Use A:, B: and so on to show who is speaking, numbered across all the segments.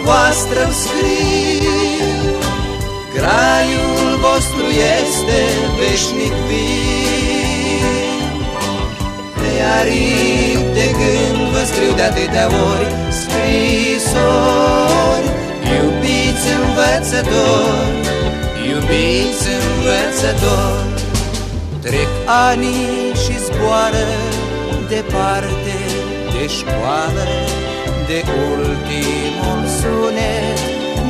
A: voastră scriu, graiul vostru este veșnic viu. Pe aripi de gând vă scriu de atâtea ori scrisori. Iubiți învățători, iubiți învățători. Trec anii și zboară departe de școală, de ultimul sunet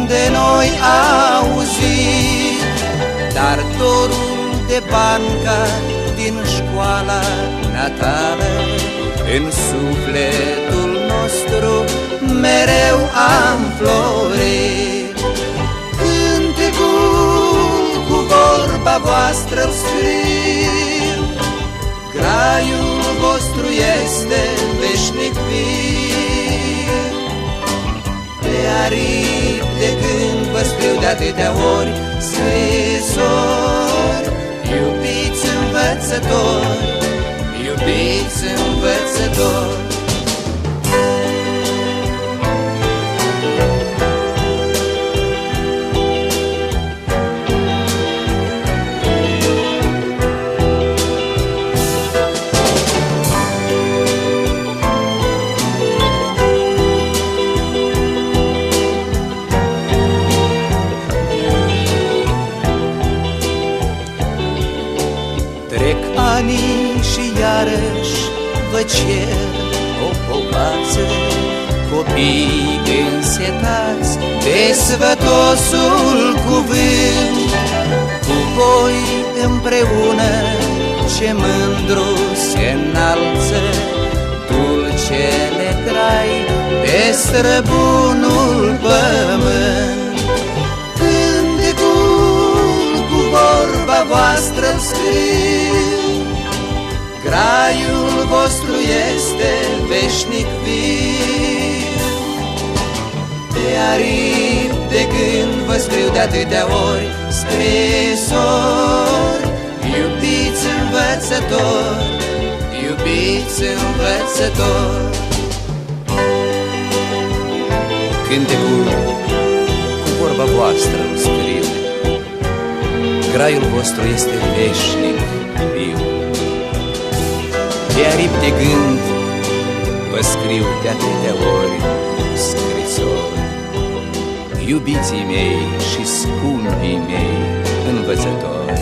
A: de noi auzit. Dar dorul de banca din școala natală în sufletul nostru mereu am florit. Cântecul cu vorba voastră scriu, graiul vostru este veșnic viu. Pe aripi de gând vă scriu de atâtea ori scrisori. Iubiți învățători, iubiți învățători. Trec anii și iarăși vă cer o povață, copii însetați de sfătosul cuvânt. Cu voi împreună ce mândru se înalță dulcele grai pe străbunul pământ. Cântecul cu vorba voastră scriu, graiul vostru este veșnic viu. Pe aripi de gând vă scriu de atâtea ori scrisori. Iubiți învățători, iubiți învățători.
B: Cântecul cu vorba voastră îl scriu, graiul vostru este veșnic viu. Pe aripi de gând vă scriu de atâtea ori scrisori. Iubiții mei și scumpii mei învățători,